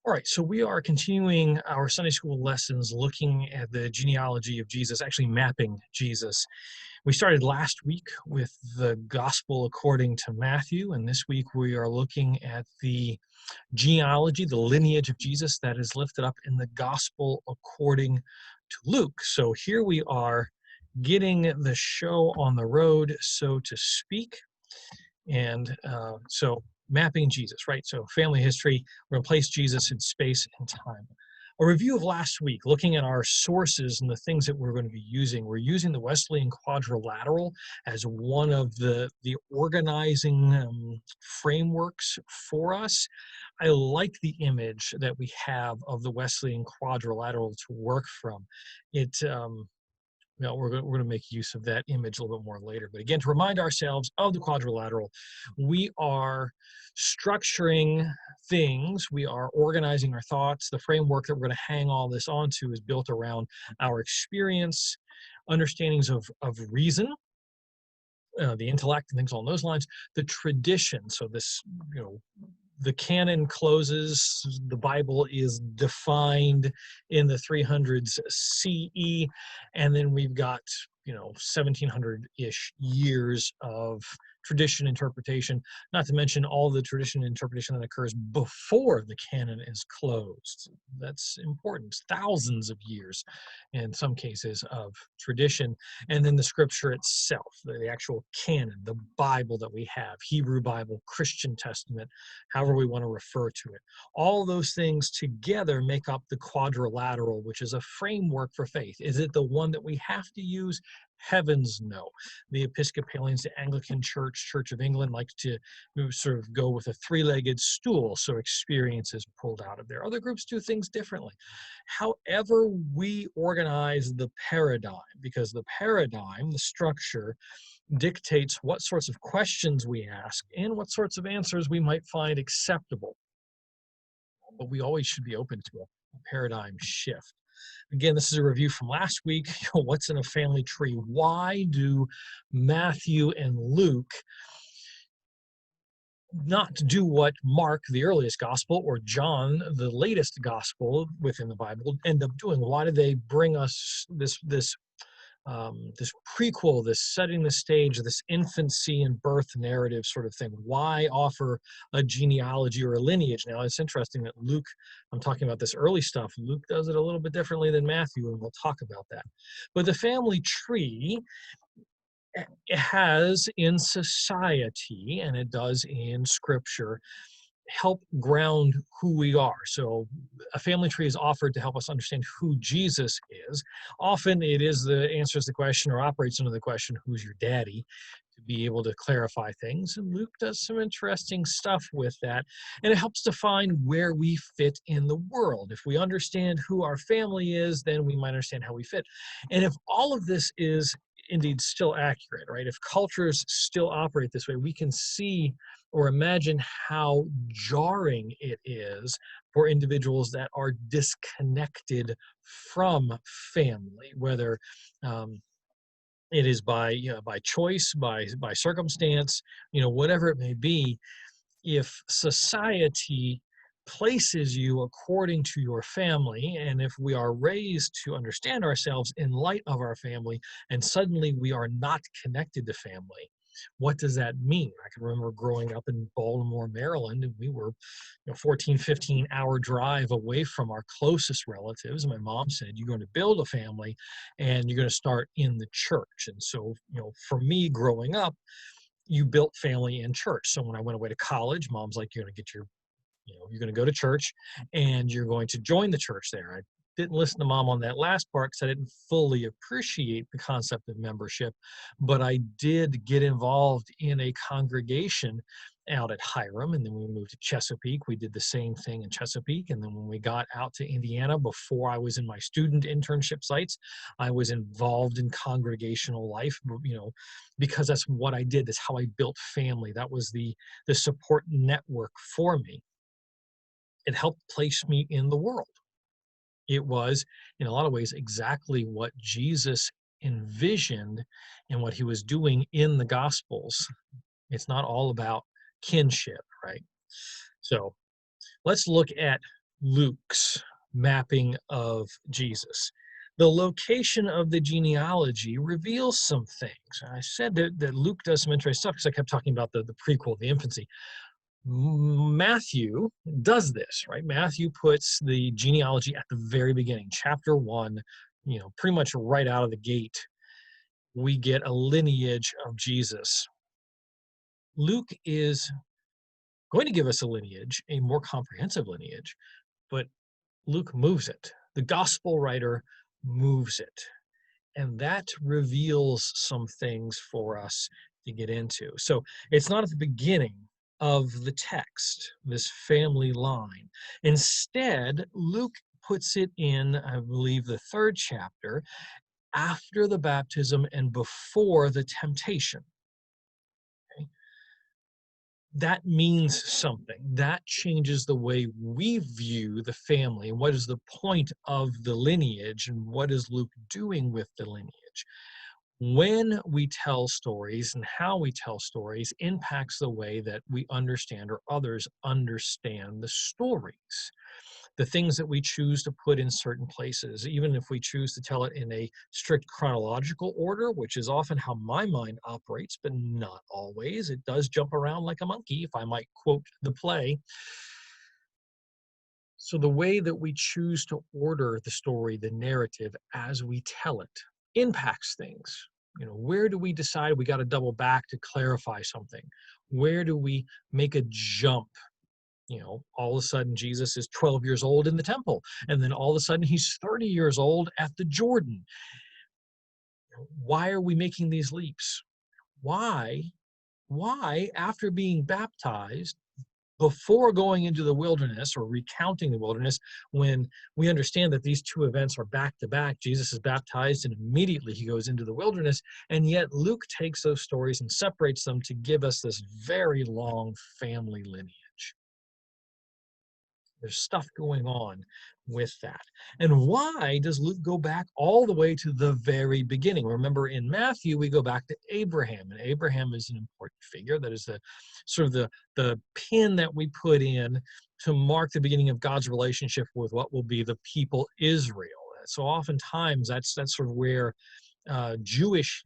All right, so we are continuing our Sunday school lessons looking at the genealogy of Jesus, actually mapping Jesus. We started last week with the gospel according to Matthew, and this week we are looking at the genealogy, the lineage of Jesus that is lifted up in the gospel according to Luke. So here we are getting the show on the road, so to speak. And so mapping Jesus, right? So family history, we're going to place Jesus in space and time. A review of last week, looking at our sources and the things that we're going to be using. We're using the Wesleyan quadrilateral as one of the organizing frameworks for us. I like the image that we have of the Wesleyan quadrilateral to work from. It no, we're going to make use of that image a little bit more later. But again, to remind ourselves of the quadrilateral, we are structuring things, we are organizing our thoughts. The framework that we're going to hang all this onto is built around our experience, understandings of reason, the intellect, and things along those lines. The tradition, so this, you know, the canon closes, the Bible is defined in the 300s CE, and then we've got, 1700-ish years of tradition interpretation, not to mention all the tradition interpretation that occurs before the canon is closed. That's important. Thousands of years, in some cases, of tradition. And then the scripture itself, the actual canon, the Bible that we have, Hebrew Bible, Christian Testament, however we want to refer to it. All those things together make up the quadrilateral, which is a framework for faith. Is it the one that we have to use? Heavens no. The Episcopalians, the Anglican Church, Church of England likes to sort of go with a three-legged stool, so experience is pulled out of there. Other groups do things differently. However we organize the paradigm, because the paradigm, the structure, dictates what sorts of questions we ask and what sorts of answers we might find acceptable. But we always should be open to a paradigm shift. Again, this is a review from last week. What's in a family tree? Why do Matthew and Luke not do what Mark, the earliest gospel, or John, the latest gospel within the Bible, end up doing? Why do they bring us this prequel, this setting the stage, this infancy and birth narrative sort of thing? Why offer a genealogy or a lineage? Now, it's interesting that Luke, I'm talking about this early stuff, Luke does it a little bit differently than Matthew, and we'll talk about that. But the family tree, it has in society, and it does in scripture, help ground who we are. So a family tree is offered to help us understand who Jesus is. Often it is the answers the question or operates under the question, who's your daddy? To be able to clarify things. And Luke does some interesting stuff with that. And it helps define where we fit in the world. If we understand who our family is, then we might understand how we fit. And if all of this is indeed still accurate, right? If cultures still operate this way, we can see or imagine how jarring it is for individuals that are disconnected from family, whether it is by by choice, by circumstance, whatever it may be. If society places you according to your family, and if we are raised to understand ourselves in light of our family, and suddenly we are not connected to family, what does that mean? I can remember growing up in Baltimore, Maryland, and we were 14, 15-hour drive away from our closest relatives. My mom said, you're going to build a family and you're going to start in the church. And so, for me growing up, you built family in church. So when I went away to college, mom's like, you're going to get you're going to go to church and you're going to join the church there. I didn't listen to mom on that last part because I didn't fully appreciate the concept of membership, but I did get involved in a congregation out at Hiram, and then when we moved to Chesapeake, we did the same thing in Chesapeake. And then when we got out to Indiana, before I was in my student internship sites, I was involved in congregational life, because that's what I did. That's how I built family. That was the support network for me. It helped place me in the world. It was, in a lot of ways, exactly what Jesus envisioned and what he was doing in the Gospels. It's not all about kinship, right? So let's look at Luke's mapping of Jesus. The location of the genealogy reveals some things. I said that Luke does some interesting stuff because I kept talking about the prequel, the infancy. Matthew does this, right? Matthew puts the genealogy at the very beginning, chapter 1, pretty much right out of the gate. We get a lineage of Jesus. Luke is going to give us a lineage, a more comprehensive lineage, but Luke moves it. The gospel writer moves it. And that reveals some things for us to get into. So it's not at the beginning of the text, this family line. Instead, Luke puts it in, I believe, the 3rd chapter, after the baptism and before the temptation. Okay? That means something. That changes the way we view the family and what is the point of the lineage and what is Luke doing with the lineage. When we tell stories and how we tell stories impacts the way that we understand or others understand the stories. The things that we choose to put in certain places, even if we choose to tell it in a strict chronological order, which is often how my mind operates, but not always. It does jump around like a monkey, if I might quote the play. So the way that we choose to order the story, the narrative, as we tell it, impacts things. Where do we decide we got to double back to clarify something? Where do we make a jump? All of a sudden Jesus is 12 years old in the temple, and then all of a sudden he's 30 years old at the Jordan. Why are we making these leaps? Why, after being baptized, before going into the wilderness or recounting the wilderness, when we understand that these two events are back to back, Jesus is baptized and immediately he goes into the wilderness, and yet Luke takes those stories and separates them to give us this very long family lineage. There's stuff going on with that. And why does Luke go back all the way to the very beginning? Remember, in Matthew, we go back to Abraham, and Abraham is an important figure. That is the sort of the pin that we put in to mark the beginning of God's relationship with what will be the people Israel. So oftentimes that's sort of where Jewish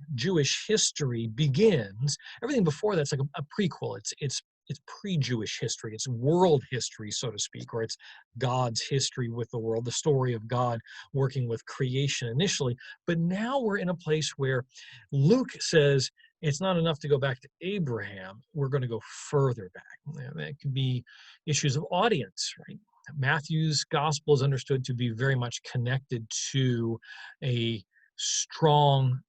history begins. Everything before that's like a prequel. It's pre-Jewish history. It's world history, so to speak, or it's God's history with the world, the story of God working with creation initially. But now we're in a place where Luke says it's not enough to go back to Abraham. We're going to go further back. That could be issues of audience, right? Matthew's gospel is understood to be very much connected to a strong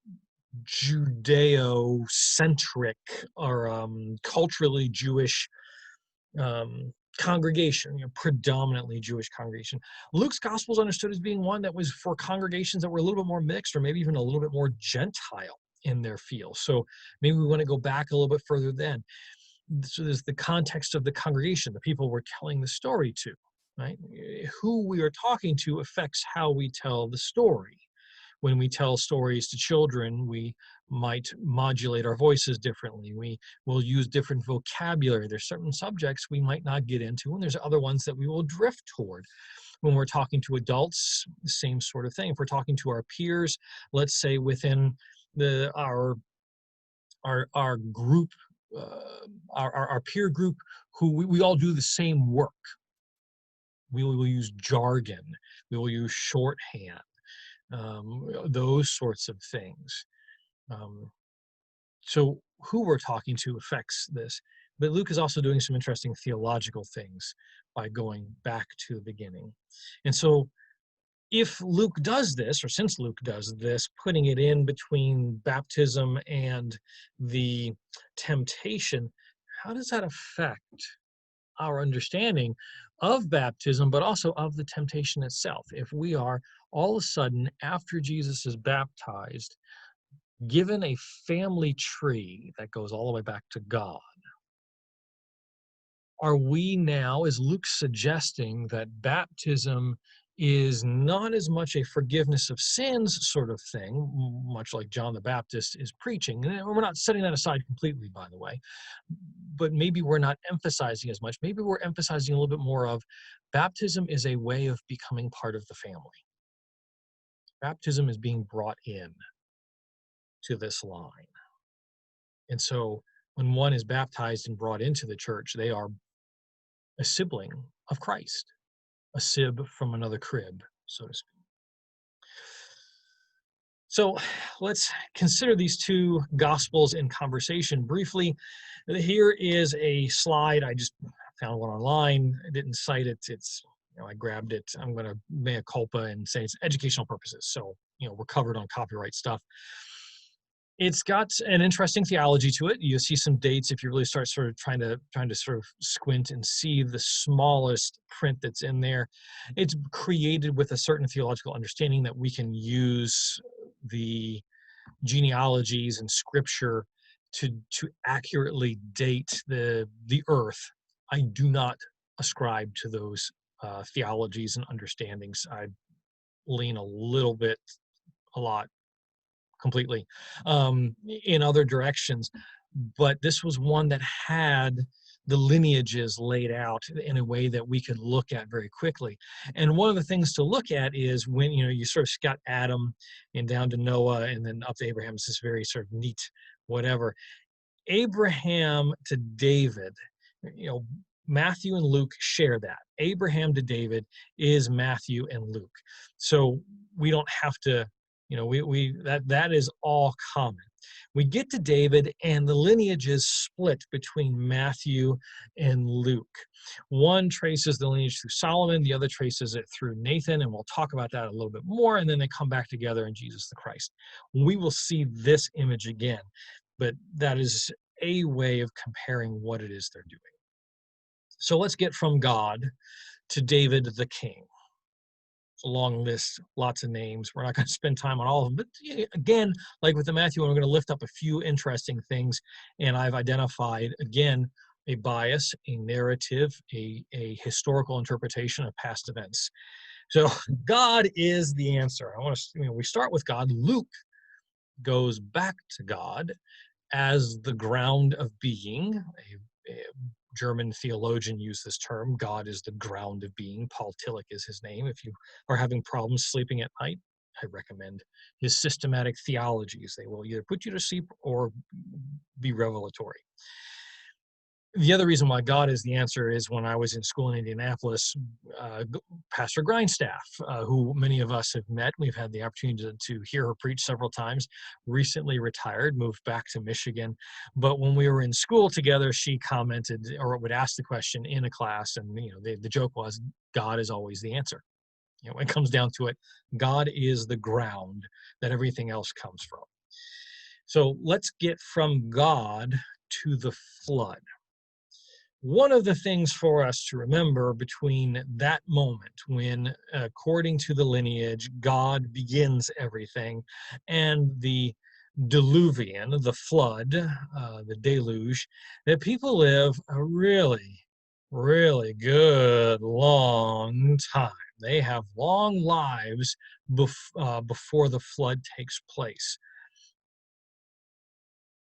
Judeo-centric or culturally Jewish congregation, predominantly Jewish congregation. Luke's gospel is understood as being one that was for congregations that were a little bit more mixed or maybe even a little bit more Gentile in their feel. So maybe we want to go back a little bit further then. So there's the context of the congregation, the people we're telling the story to, right? Who we are talking to affects how we tell the story. When we tell stories to children, we might modulate our voices differently. We will use different vocabulary. There's certain subjects we might not get into, and there's other ones that we will drift toward. When we're talking to adults, the same sort of thing. If we're talking to our peers, let's say within our group, our peer group, who we all do the same work. We will use jargon. We will use shorthand. Those sorts of things. So who we're talking to affects this. But Luke is also doing some interesting theological things by going back to the beginning. And so if Luke does this, or since Luke does this, putting it in between baptism and the temptation, how does that affect our understanding of baptism, but also of the temptation itself? If we are all of a sudden, after Jesus is baptized, given a family tree that goes all the way back to God, are we now, is Luke suggesting that baptism is not as much a forgiveness of sins sort of thing, much like John the Baptist is preaching. And we're not setting that aside completely, by the way, but maybe we're not emphasizing as much. Maybe we're emphasizing a little bit more of baptism is a way of becoming part of the family. Baptism is being brought in to this line. And so when one is baptized and brought into the church, they are a sibling of Christ, a sib from another crib, so to speak. So let's consider these two gospels in conversation briefly. Here is a slide. I just found one online. I didn't cite it. I grabbed it. I'm going to mea culpa and say it's educational purposes. So, we're covered on copyright stuff. It's got an interesting theology to it. You see some dates if you really start sort of trying to sort of squint and see the smallest print that's in there. It's created with a certain theological understanding that we can use the genealogies and scripture to accurately date the earth. I do not ascribe to those theologies and understandings. I lean a little bit, a lot, completely in other directions, but this was one that had the lineages laid out in a way that we could look at very quickly. And one of the things to look at is when you sort of got Adam and down to Noah and then up to Abraham. It's this very sort of neat whatever. Abraham to David, Matthew and Luke share that. Abraham to David is Matthew and Luke. So we don't have to, that is all common. We get to David and the lineage is split between Matthew and Luke. One traces the lineage through Solomon, the other traces it through Nathan, and we'll talk about that a little bit more, and then they come back together in Jesus the Christ. We will see this image again, but that is a way of comparing what it is they're doing. So let's get from God to David the king. It's a long list, lots of names. We're not going to spend time on all of them. But again, like with the Matthew, we're going to lift up a few interesting things. And I've identified, again, a bias, a narrative, a historical interpretation of past events. So God is the answer. We start with God. Luke goes back to God as the ground of being. A German theologian used this term. God is the ground of being. Paul Tillich is his name. If you are having problems sleeping at night, I recommend his systematic theologies. They will either put you to sleep or be revelatory. The other reason why God is the answer is when I was in school in Indianapolis, Pastor Grindstaff, who many of us have met, we've had the opportunity to hear her preach several times, recently retired, moved back to Michigan. But when we were in school together, she commented or would ask the question in a class, and the joke was, God is always the answer. When it comes down to it, God is the ground that everything else comes from. So let's get from God to the flood. One of the things for us to remember between that moment when, according to the lineage, God begins everything, and the diluvian, the flood, the deluge, that people live a really, really good long time. They have long lives before the flood takes place.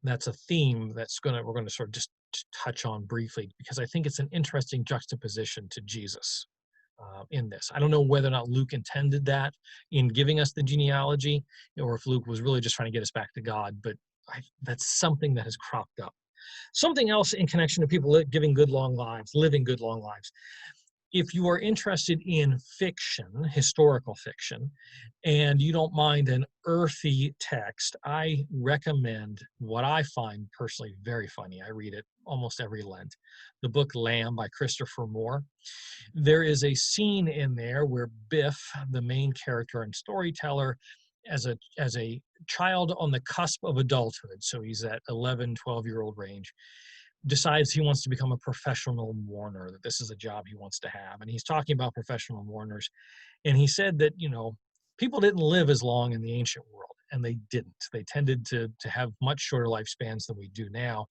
That's a theme we're going to sort of just touch on briefly, because I think it's an interesting juxtaposition to Jesus in this. I don't know whether or not Luke intended that in giving us the genealogy, or if Luke was really just trying to get us back to God, but that's something that has cropped up. Something else in connection to people living good long lives. If you are interested in fiction, historical fiction, and you don't mind an earthy text, I recommend what I find personally very funny. I read it almost every Lent, the book Lamb by Christopher Moore. There is a scene in there where Biff, the main character and storyteller, as a child on the cusp of adulthood, so he's at 11, 12-year-old range, decides he wants to become a professional mourner, that this is a job he wants to have. And he's talking about professional mourners. And he said that, people didn't live as long in the ancient world, and they didn't. They tended to have much shorter lifespans than we do now.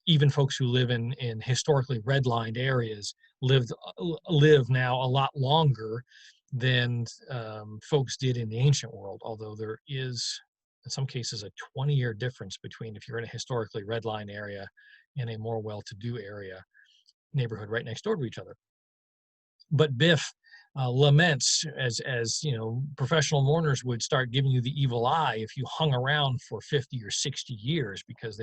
even folks who live in historically redlined areas live now a lot longer than folks did in the ancient world, although there is, in some cases, a 20-year difference between if you're in a historically redlined area and a more well-to-do area neighborhood right next door to each other. But Biff laments, as you know, professional mourners would start giving you the evil eye if you hung around for 50 or 60 years because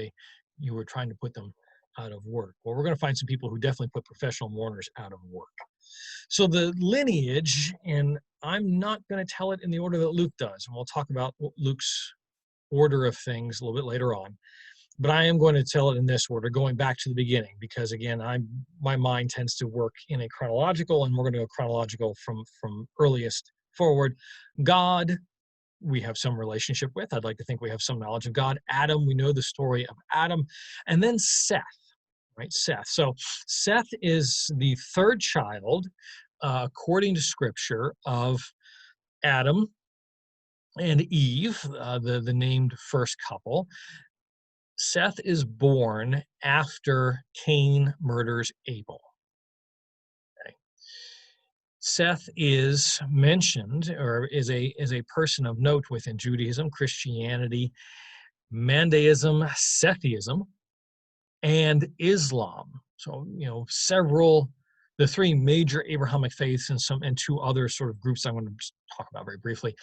you were trying to put them out of work. Well, we're going to find some people who definitely put professional mourners out of work. So the lineage, and I'm not going to tell it in the order that Luke does, and we'll talk about Luke's order of things a little bit later on. But I am going to tell it in this order, going back to the beginning, because again, my mind tends to work in a chronological, and we're going to go chronological from earliest forward. God, we have some relationship with. I'd like to think we have some knowledge of God. Adam, we know the story of Adam, and then Seth, right? Seth. So Seth is the third child, according to Scripture, of Adam and Eve, the named first couple. Seth is born after Cain murders Abel. Okay. Seth is mentioned, or is a person of note within Judaism, Christianity, Mandaism, Sethism, and Islam. So, you know, the three major Abrahamic faiths and two other sort of groups I'm going to just talk about very briefly,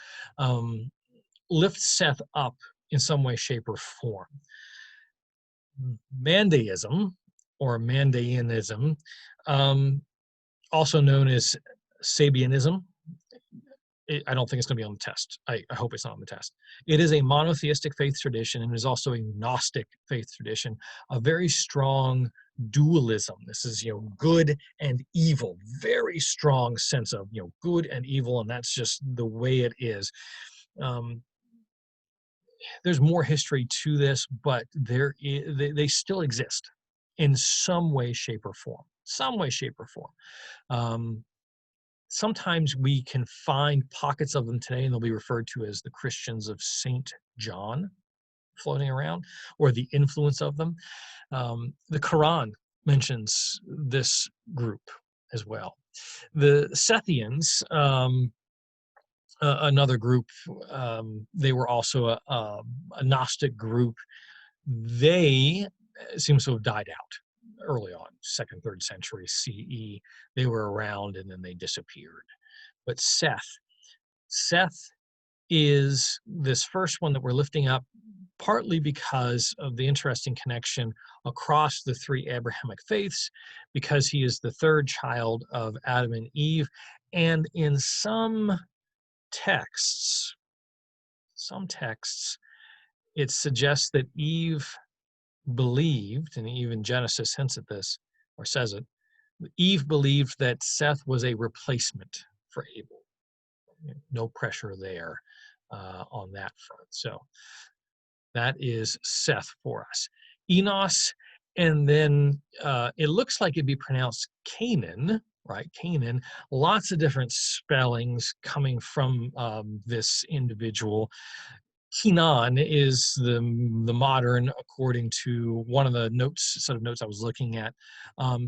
lift Seth up in some way, shape, or form. Mandaism or Mandaeanism, also known as Sabianism. I don't think it's going to be on the test. I hope it's not on the test. It is a monotheistic faith tradition and is also a Gnostic faith tradition, a very strong dualism. This is, you know, good and evil, very strong sense of, you know, good and evil, and that's just the way it is. There's more history to this, but they still exist in some way, shape, or form. Some way, shape, or form. Sometimes we can find pockets of them today, and they'll be referred to as the Christians of Saint John floating around, or the influence of them. The Quran mentions this group as well. The Sethians, another group, they were also a Gnostic group. They seems to have died out early on, 2nd, 3rd century CE. They were around and then they disappeared. But Seth is this first one that we're lifting up, partly because of the interesting connection across the three Abrahamic faiths, because he is the third child of Adam and Eve, and in some texts, it suggests that Eve believed, and even Genesis hints at this or says it, Eve believed that Seth was a replacement for Abel. No pressure there on that front. So that is Seth for us. Enos, and then it looks like it'd be pronounced Canaan, right? Canaan. Lots of different spellings coming from this individual. Kenan is the modern, according to one of the set of notes I was looking at.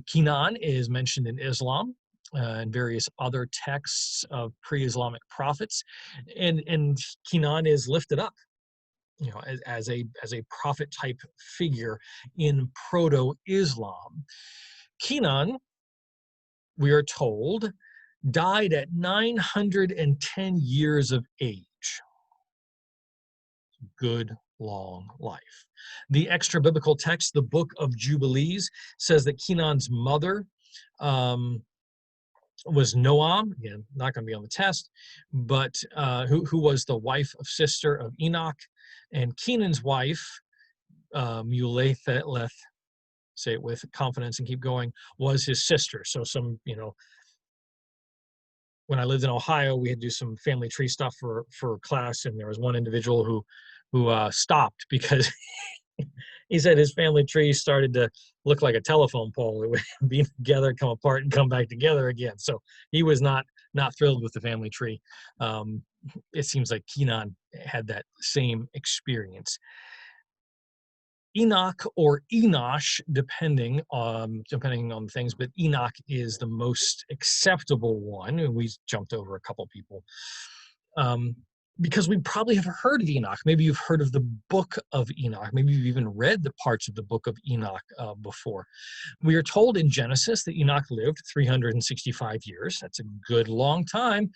Kenan is mentioned in Islam and various other texts of pre-Islamic prophets, and Kenan is lifted up, you know, as a prophet type figure in Proto-Islam. Kenan, we are told, died at 910 years of age. Good long life. The extra biblical text, the Book of Jubilees, says that Kenan's mother was Noam, again, not going to be on the test, but who was the wife of sister of Enoch, and Kenan's wife, Muletheth, say it with confidence and keep going, was his sister. So some, you know, when I lived in Ohio, we had to do some family tree stuff for class, and there was one individual who stopped because he said his family tree started to look like a telephone pole. It would be together, come apart, and come back together again. So he was not thrilled with the family tree. It seems like Kenan had that same experience. Enoch or Enosh, depending on things, but Enoch is the most acceptable one. And we jumped over a couple people um, because we probably have heard of Enoch. Maybe you've heard of the book of Enoch. Maybe you've even read the parts of the book of Enoch before. We are told in Genesis that Enoch lived 365 years. That's a good long time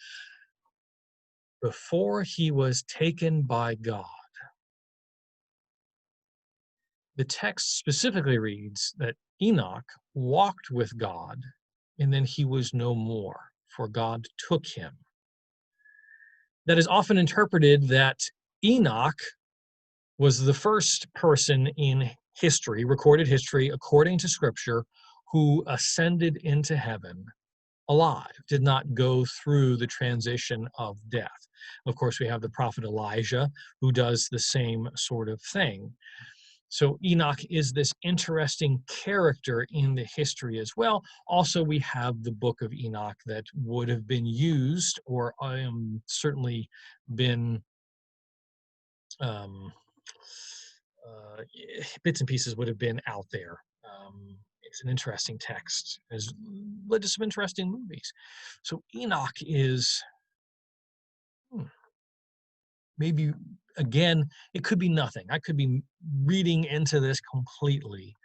before he was taken by God. The text specifically reads that Enoch walked with God, and then he was no more, for God took him. That is often interpreted that Enoch was the first person in history, recorded history, according to Scripture, who ascended into heaven alive, did not go through the transition of death. Of course, we have the prophet Elijah, who does the same sort of thing. So Enoch is this interesting character in the history as well. Also, we have the book of Enoch that would have been used, or certainly been um, bits and pieces would have been out there. It's an interesting text. Has led to some interesting movies. So Enoch is maybe, again, it could be nothing. I could be reading into this completely,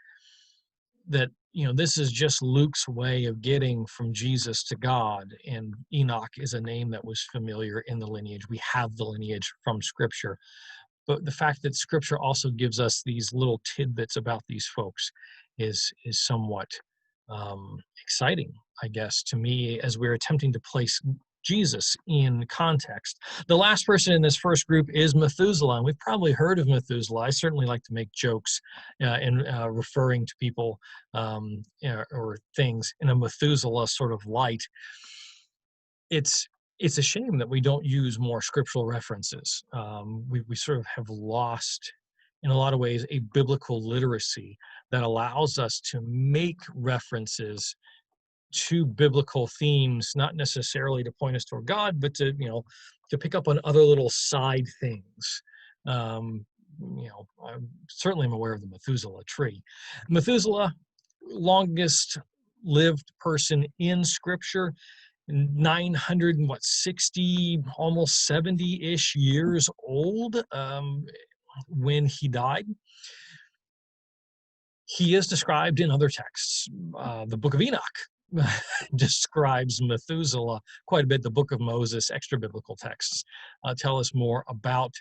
that this is just Luke's way of getting from Jesus to God, and Enoch is a name that was familiar in the lineage. We have the lineage from Scripture, but the fact that Scripture also gives us these little tidbits about these folks is somewhat exciting, I guess, to me, as we're attempting to place Jesus in context. The last person in this first group is Methuselah, and we've probably heard of Methuselah. I certainly like to make jokes in referring to people or things in a Methuselah sort of light. It's a shame that we don't use more scriptural references. We sort of have lost, in a lot of ways, a biblical literacy that allows us to make references to biblical themes, not necessarily to point us toward God, but to pick up on other little side things. I certainly am aware of the Methuselah tree. Methuselah, longest lived person in Scripture, 960, almost 70-ish years old when he died. He is described in other texts. The book of Enoch describes Methuselah quite a bit. The book of Moses, extra biblical texts, tell us more about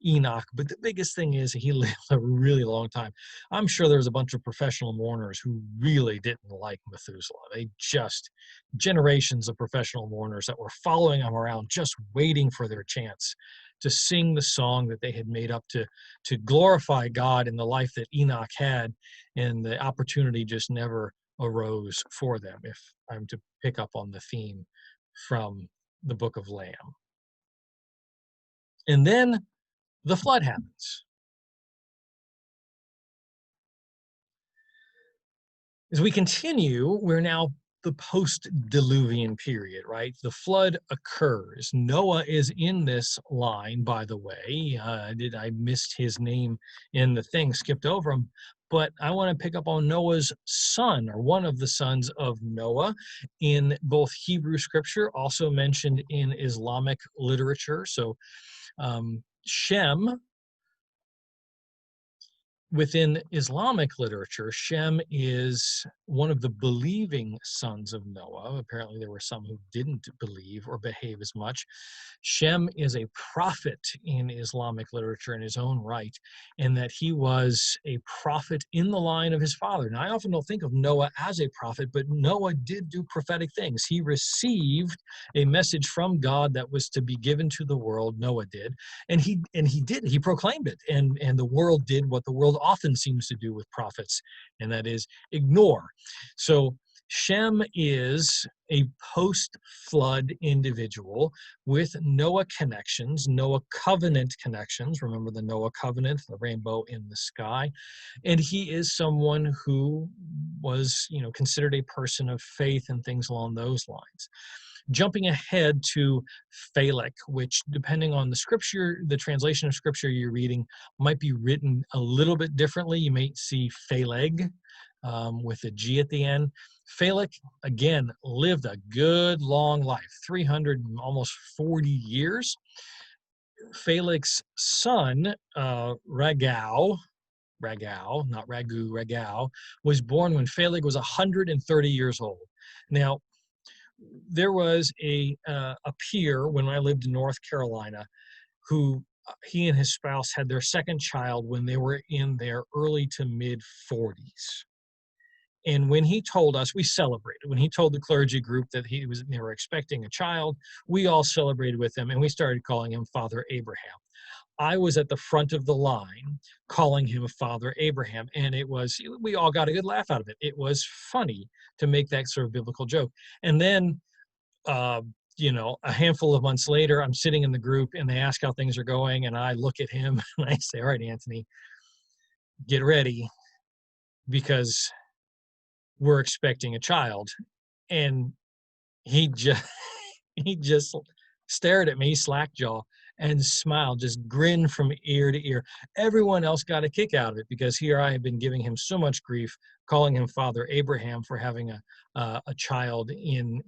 Enoch. But the biggest thing is he lived a really long time. I'm sure there's a bunch of professional mourners who really didn't like Methuselah. They just, generations of professional mourners that were following him around, just waiting for their chance to sing the song that they had made up to glorify God in the life that Enoch had, and the opportunity just never arose for them, if I'm to pick up on the theme from the book of Lamb. And then the flood happens. As we continue, we're now the post-Diluvian period, right? The flood occurs. Noah is in this line, by the way. I missed his name in the thing, skipped over him. But I want to pick up on Noah's son, or one of the sons of Noah, in both Hebrew Scripture, also mentioned in Islamic literature. So Shem, within Islamic literature, Shem is one of the believing sons of Noah. Apparently, there were some who didn't believe or behave as much. Shem is a prophet in Islamic literature in his own right, in that he was a prophet in the line of his father. Now, I often don't think of Noah as a prophet, but Noah did do prophetic things. He received a message from God that was to be given to the world. Noah did, and he did. He proclaimed it, and the world did what the world often seems to do with prophets, and that is ignore. So Shem is a post-flood individual with Noah connections, Noah covenant connections. Remember the Noah covenant, the rainbow in the sky. And he is someone who was, considered a person of faith and things along those lines. Jumping ahead to Phalec, which depending on the scripture, the translation of scripture you're reading might be written a little bit differently. You may see Phaleg with a G at the end. Phalec, again, lived a good long life, 300, almost 40 years. Phalec's son, Ragau, not Ragu, Ragau, was born when Phaleg was 130 years old. Now, there was a peer when I lived in North Carolina who he and his spouse had their second child when they were in their early to mid 40s. And when he told us, we celebrated. When he told the clergy group that they were expecting a child, we all celebrated with him, and we started calling him Father Abraham. I was at the front of the line calling him Father Abraham, and we all got a good laugh out of it. It was funny to make that sort of biblical joke. And then, a handful of months later, I'm sitting in the group, and they ask how things are going, and I look at him, and I say, all right, Anthony, get ready, because we're expecting a child. And he just he just stared at me slack jaw and smiled, just grinned from ear to ear. Everyone else got a kick out of it, because here I had been giving him so much grief, calling him Father Abraham for having a child in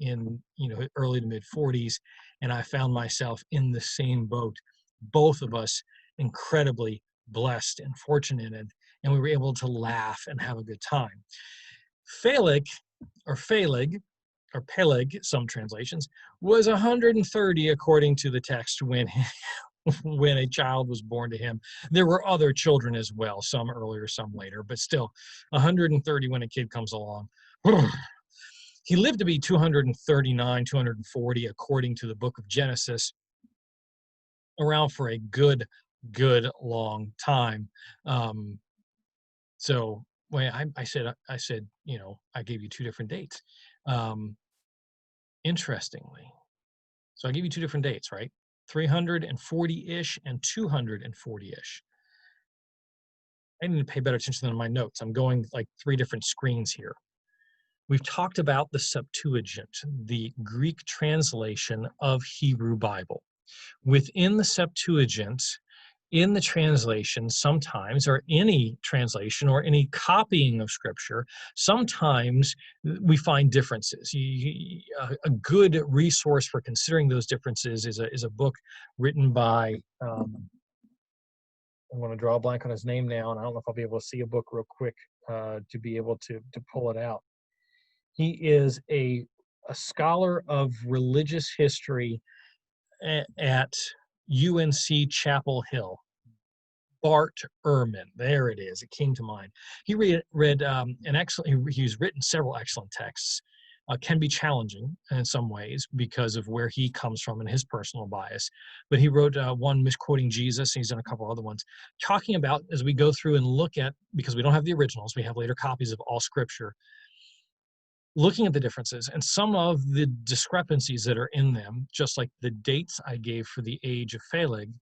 early to mid 40s, and I found myself in the same boat. Both of us incredibly blessed and fortunate, and we were able to laugh and have a good time. Phaleg, or Phaleg, or Peleg, some translations, was 130 according to the text when when a child was born to him. There were other children as well, some earlier, some later, but still 130 when a kid comes along. He lived to be 239, 240 according to the book of Genesis, around for a good long time. So when I said, I gave you two different dates. Interestingly, so I gave you two different dates, right? 340-ish and 240-ish. I need to pay better attention than my notes. I'm going like three different screens here. We've talked about the Septuagint, the Greek translation of Hebrew Bible. Within the Septuagint, in the translation sometimes, or any translation or any copying of scripture, sometimes we find differences. A good resource for considering those differences is a book written by, I'm going to draw a blank on his name now, and I don't know if I'll be able to see a book real quick to be able to pull it out. He is a scholar of religious history at UNC Chapel Hill. Bart Ehrman, there it is. It came to mind. He read an excellent. He's written several excellent texts. Can be challenging in some ways because of where he comes from and his personal bias. But he wrote one misquoting Jesus, and he's done a couple other ones, talking about, as we go through and look at, because we don't have the originals, we have later copies of all Scripture, looking at the differences and some of the discrepancies that are in them, just like the dates I gave for the age of Phaleg.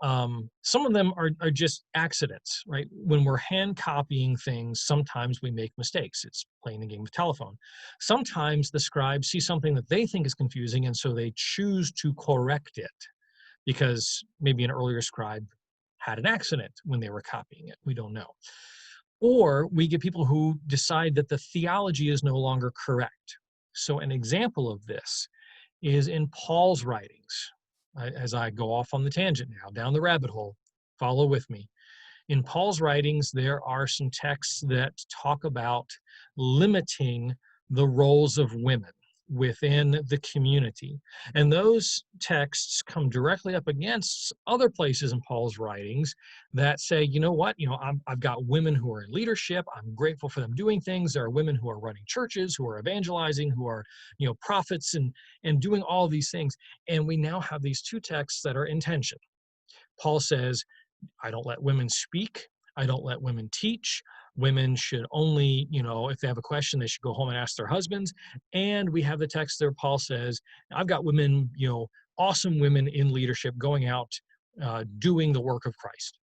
Some of them are just accidents, right? When we're hand copying things, sometimes we make mistakes. It's playing the game of telephone. Sometimes the scribes see something that they think is confusing, and so they choose to correct it because maybe an earlier scribe had an accident when they were copying it. We don't know. Or we get people who decide that the theology is no longer correct. So an example of this is in Paul's writings. As I go off on the tangent now, down the rabbit hole, follow with me. In Paul's writings, there are some texts that talk about limiting the roles of women within the community. And those texts come directly up against other places in Paul's writings that say, you know what, I've got women who are in leadership. I'm grateful for them doing things. There are women who are running churches, who are evangelizing, who are, prophets and doing all these things. And we now have these two texts that are in tension. Paul says, I don't let women speak. I don't let women teach. Women should only, if they have a question, they should go home and ask their husbands. And we have the text there, Paul says, I've got women, awesome women in leadership going out, doing the work of Christ.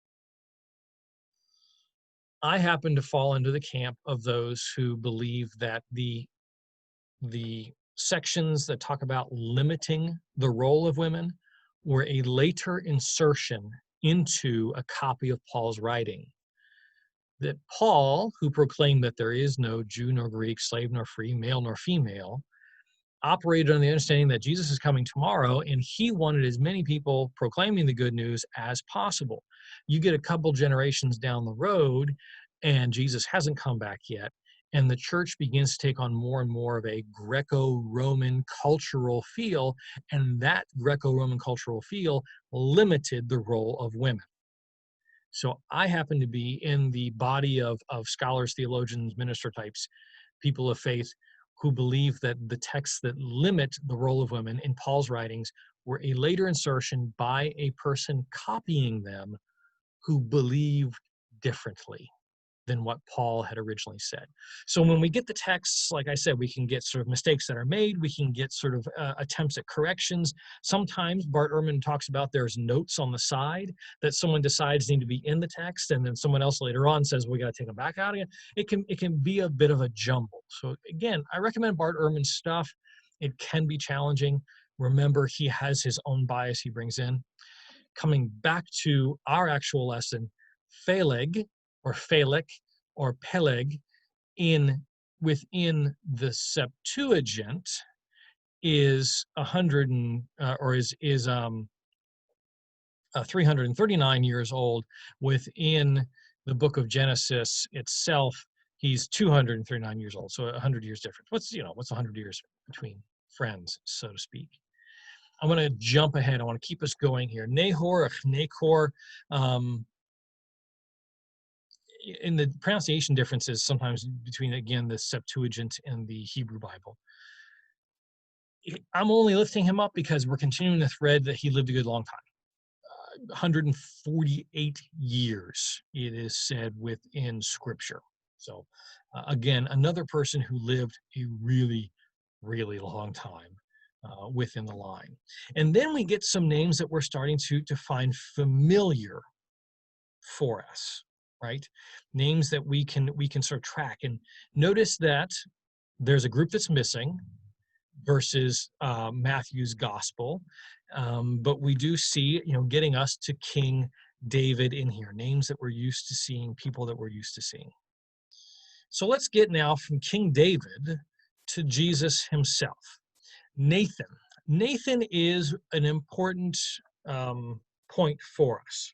I happen to fall into the camp of those who believe that the sections that talk about limiting the role of women were a later insertion into a copy of Paul's writing. That Paul, who proclaimed that there is no Jew nor Greek, slave nor free, male nor female, operated on the understanding that Jesus is coming tomorrow, and he wanted as many people proclaiming the good news as possible. You get a couple generations down the road, and Jesus hasn't come back yet, and the church begins to take on more and more of a Greco-Roman cultural feel, and that Greco-Roman cultural feel limited the role of women. So I happen to be in the body of scholars, theologians, minister types, people of faith who believe that the texts that limit the role of women in Paul's writings were a later insertion by a person copying them who believed differently than what Paul had originally said. So when we get the texts, like I said, we can get sort of mistakes that are made. We can get sort of attempts at corrections. Sometimes Bart Ehrman talks about there's notes on the side that someone decides need to be in the text, and then someone else later on says, we got to take them back out again. It can be a bit of a jumble. So again, I recommend Bart Ehrman's stuff. It can be challenging. Remember, he has his own bias he brings in. Coming back to our actual lesson, Phaleg, or Phalek, or Peleg within the Septuagint is 339 years old. Within the book of Genesis itself, he's 239 years old. So 100 years difference. What's 100 years between friends, so to speak? I'm going to jump ahead. I want to keep us going here. Nahor, in the pronunciation differences sometimes between, again, the Septuagint and the Hebrew Bible. I'm only lifting him up because we're continuing the thread that he lived a good long time. 148 years, it is said within Scripture. So again, another person who lived a really, really long time within the line. And then we get some names that we're starting to find familiar for us, right? Names that we can sort of track. And notice that there's a group that's missing versus Matthew's gospel. But we do see, getting us to King David in here, names that we're used to seeing, people that we're used to seeing. So let's get now from King David to Jesus himself. Nathan. Nathan is an important point for us.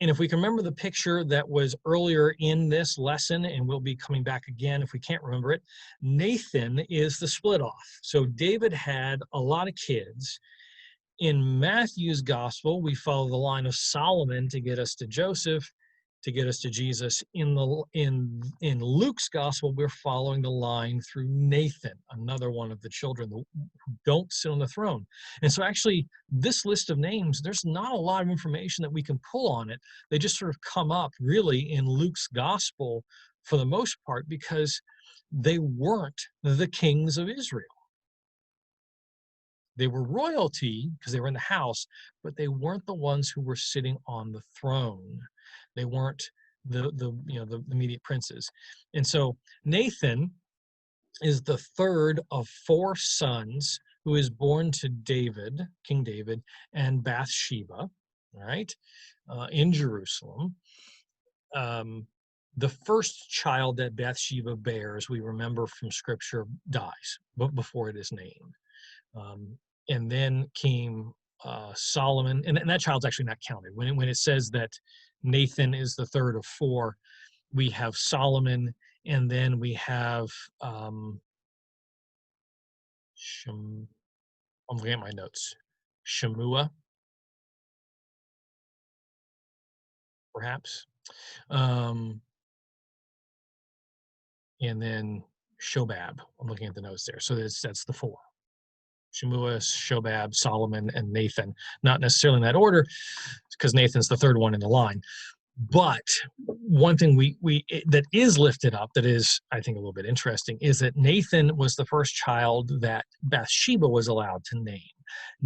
And if we can remember the picture that was earlier in this lesson, and we'll be coming back again if we can't remember it, Nathan is the split off. So David had a lot of kids. In Matthew's gospel, we follow the line of Solomon to get us to Joseph, to get us to Jesus. In Luke's gospel, we're following the line through Nathan, another one of the children who don't sit on the throne. And so actually, this list of names, there's not a lot of information that we can pull on it. They just sort of come up really in Luke's gospel for the most part because they weren't the kings of Israel. They were royalty because they were in the house, but they weren't the ones who were sitting on the throne. They weren't the immediate princes. And so Nathan is the third of 4 sons who is born to David, King David, and Bathsheba, right, in Jerusalem. The first child that Bathsheba bears, we remember from Scripture, dies before it is named. And then came Solomon, and that child's actually not counted. When it says that Nathan is the third of 4, we have Solomon, and then we have, I'm looking at my notes, Shemua, perhaps, and then Shobab. I'm looking at the notes there. So that's the 4. Shemua, Shobab, Solomon, and Nathan. Not necessarily in that order, because Nathan's the third one in the line. But one thing that is lifted up that is, I think, a little bit interesting is that Nathan was the first child that Bathsheba was allowed to name.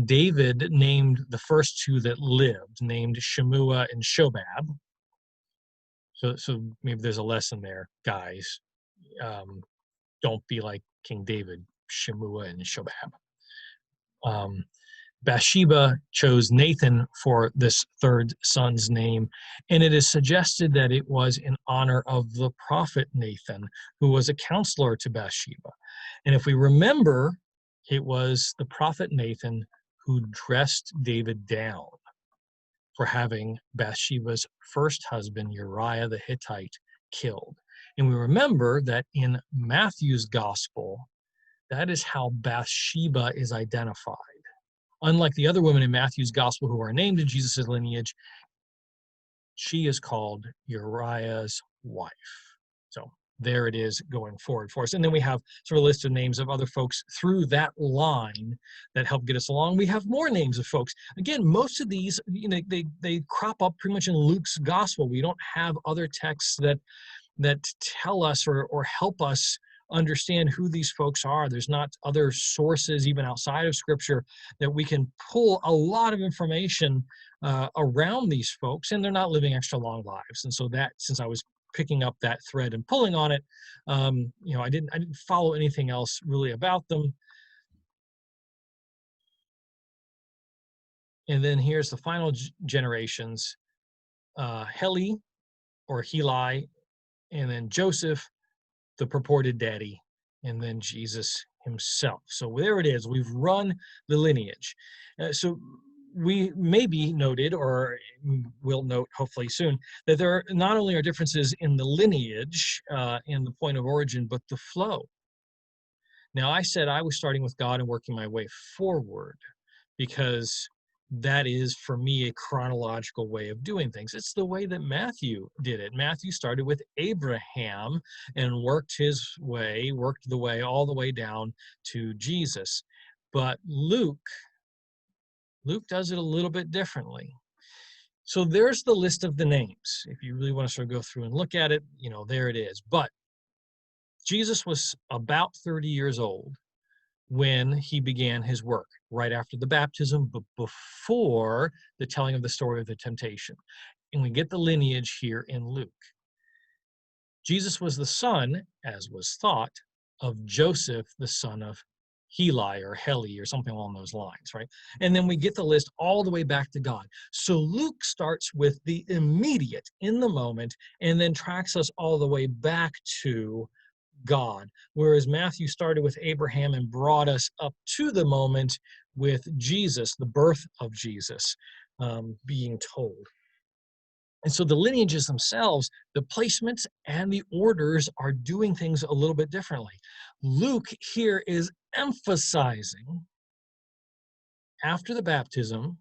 David named the first two that lived, named Shemua and Shobab. So maybe there's a lesson there, guys. Don't be like King David, Shemua and Shobab. Bathsheba chose Nathan for this third son's name, and it is suggested that it was in honor of the prophet Nathan, who was a counselor to Bathsheba. And if we remember, it was the prophet Nathan who dressed David down for having Bathsheba's first husband, Uriah the Hittite, killed. And we remember that in Matthew's gospel, that is how Bathsheba is identified. Unlike the other women in Matthew's gospel who are named in Jesus' lineage, she is called Uriah's wife. So there it is going forward for us. And then we have sort of a list of names of other folks through that line that help get us along. We have more names of folks. Again, most of these, they crop up pretty much in Luke's gospel. We don't have other texts that tell us or help us understand who these folks are. There's not other sources, even outside of Scripture, that we can pull a lot of information around these folks, and they're not living extra long lives. And so that, since I was picking up that thread and pulling on it, I didn't follow anything else really about them. And then here's the final generations: Heli or Heli, and then Joseph, the purported daddy, and then Jesus himself. So there it is. We've run the lineage. So we maybe noted, or will note hopefully soon, that there not only are differences in the lineage and the point of origin, but the flow. Now, I said I was starting with God and working my way forward because that is, for me, a chronological way of doing things. It's the way that Matthew did it. Matthew started with Abraham and worked the way all the way down to Jesus. But Luke does it a little bit differently. So there's the list of the names. If you really want to sort of go through and look at it, there it is. But Jesus was about 30 years old when he began his work, right after the baptism, but before the telling of the story of the temptation. And we get the lineage here in Luke. Jesus was the son, as was thought, of Joseph, the son of Heli or Heli or something along those lines, right? And then we get the list all the way back to God. So Luke starts with the immediate, in the moment, and then tracks us all the way back to God, whereas Matthew started with Abraham and brought us up to the moment with Jesus, the birth of Jesus, being told. And so the lineages themselves, the placements and the orders are doing things a little bit differently. Luke here is emphasizing after the baptism,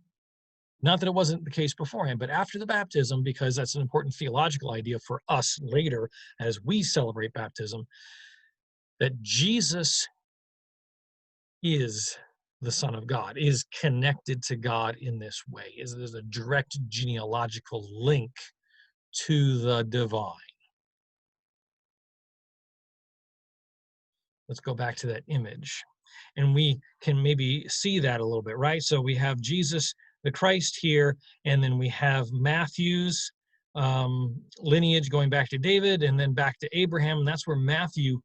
not that it wasn't the case beforehand, but after the baptism, because that's an important theological idea for us later as we celebrate baptism, that Jesus is the Son of God, is connected to God in this way, there's a direct genealogical link to the divine. Let's go back to that image. And we can maybe see that a little bit, right? So we have Jesus, the Christ here, and then we have Matthew's lineage going back to David and then back to Abraham. And that's where Matthew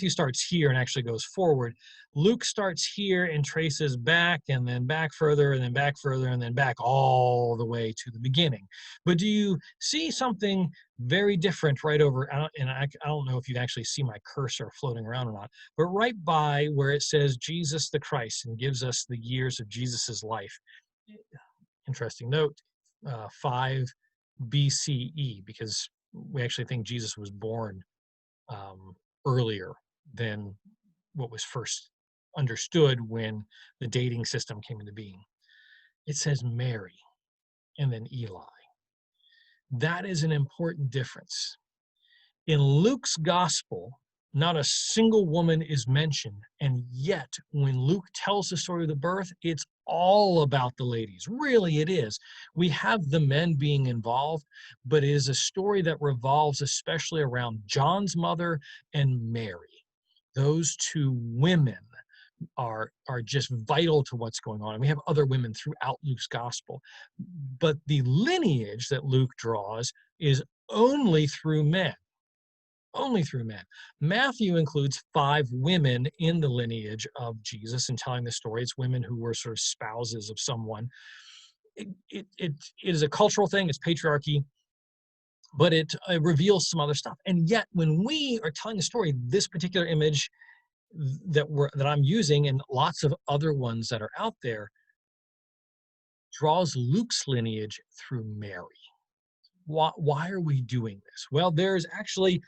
starts here and actually goes forward. Luke starts here and traces back and then back further and then back further and then back all the way to the beginning. But do you see something very different right over, and I don't know if you actually see my cursor floating around or not, but right by where it says Jesus the Christ and gives us the years of Jesus's life. Interesting note, 5 BCE, because we actually think Jesus was born earlier than what was first understood when the dating system came into being. It says Mary and then Eli. That is an important difference. In Luke's gospel, Not a single woman is mentioned. And yet, when Luke tells the story of the birth, it's all about the ladies. Really, it is. We have the men being involved, but it is a story that revolves especially around John's mother and Mary. Those two women are just vital to what's going on. And we have other women throughout Luke's gospel. But the lineage that Luke draws is only through men. Only through men. Matthew includes 5 women in the lineage of Jesus and telling the story. It's women who were sort of spouses of someone. It is a cultural thing, it's patriarchy, but it reveals some other stuff. And yet, when we are telling the story, this particular image that I'm using and lots of other ones that are out there draws Luke's lineage through Mary. Why are we doing this? Well, there's actually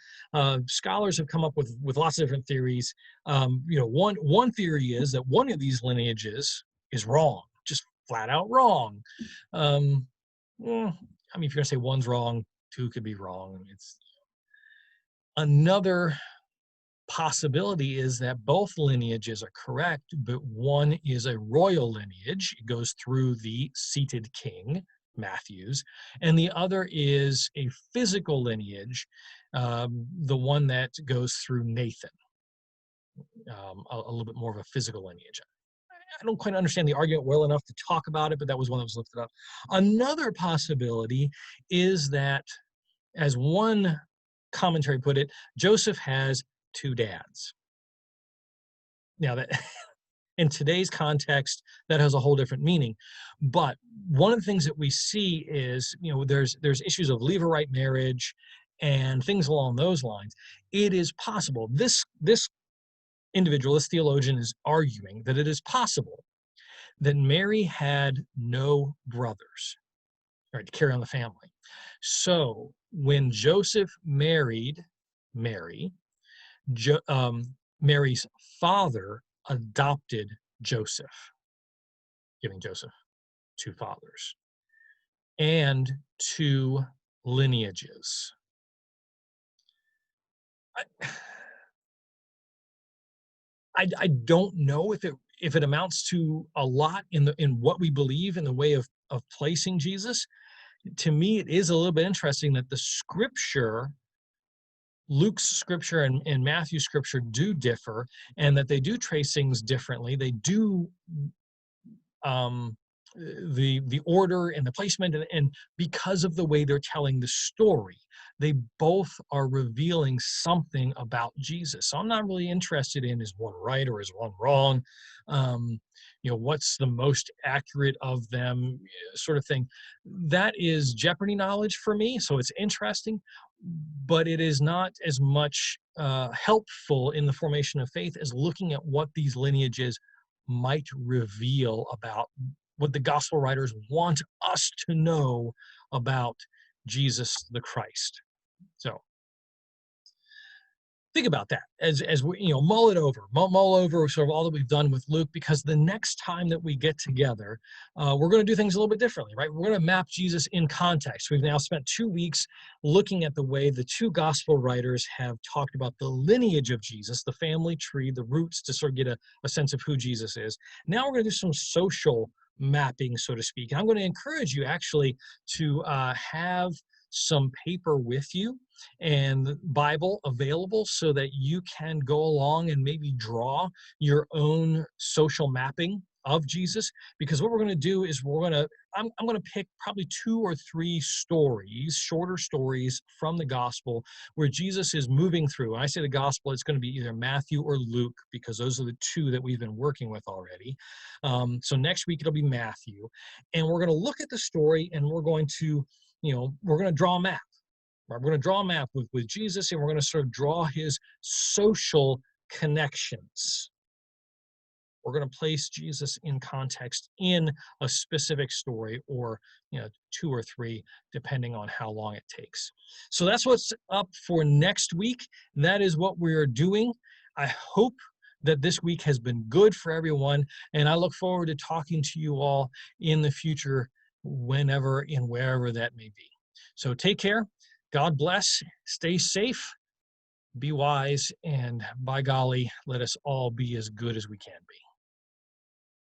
scholars have come up with lots of different theories. One theory is that one of these lineages is wrong, just flat out wrong. I mean, if you're gonna say one's wrong, 2 could be wrong. It's another possibility is that both lineages are correct, but one is a royal lineage. It goes through the seated king, Matthew's, and the other is a physical lineage, the one that goes through Nathan, a little bit more of a physical lineage. I don't quite understand the argument well enough to talk about it, but that was one that was lifted up. Another possibility is that, as one commentary put it, Joseph has 2 dads. Now, that in today's context, that has a whole different meaning. But one of the things that we see is, there's issues of levirate marriage and things along those lines. It is possible. This individual, this theologian, is arguing that it is possible that Mary had no brothers, right, to carry on the family. So when Joseph married Mary, Mary's father adopted Joseph, giving Joseph 2 fathers and 2 lineages. I don't know if it amounts to a lot in what we believe in the way of placing Jesus. To me, it is a little bit interesting that the scripture, Luke's scripture and Matthew's scripture, do differ, and that they do trace things differently. They do the order and the placement, and because of the way they're telling the story, they both are revealing something about Jesus. So I'm not really interested in, is one right or is one wrong, what's the most accurate of them, sort of thing. That is Jeopardy knowledge for me, so it's interesting, but it is not as much helpful in the formation of faith as looking at what these lineages might reveal about what the gospel writers want us to know about Jesus the Christ. So think about that as we mull over sort of all that we've done with Luke, because the next time that we get together, we're going to do things a little bit differently, right? We're going to map Jesus in context. We've now spent 2 weeks looking at the way the 2 gospel writers have talked about the lineage of Jesus, the family tree, the roots, to sort of get a sense of who Jesus is. Now we're going to do some social mapping, so to speak. I'm going to encourage you actually to have some paper with you and Bible available so that you can go along and maybe draw your own social mapping of Jesus. Because what we're going to do is I'm going to pick probably 2 or 3 stories, shorter stories from the gospel where Jesus is moving through. When I say the gospel, it's going to be either Matthew or Luke, because those are the 2 that we've been working with already. So next week it'll be Matthew, and we're going to look at the story, and we're going to draw a map. We're going to draw a map with Jesus, and we're going to sort of draw his social connections. We're going to place Jesus in context in a specific story, or 2 or 3, depending on how long it takes. So that's what's up for next week. That is what we're doing. I hope that this week has been good for everyone, and I look forward to talking to you all in the future, whenever and wherever that may be. So take care. God bless. Stay safe. be wise, and by golly, let us all be as good as we can be.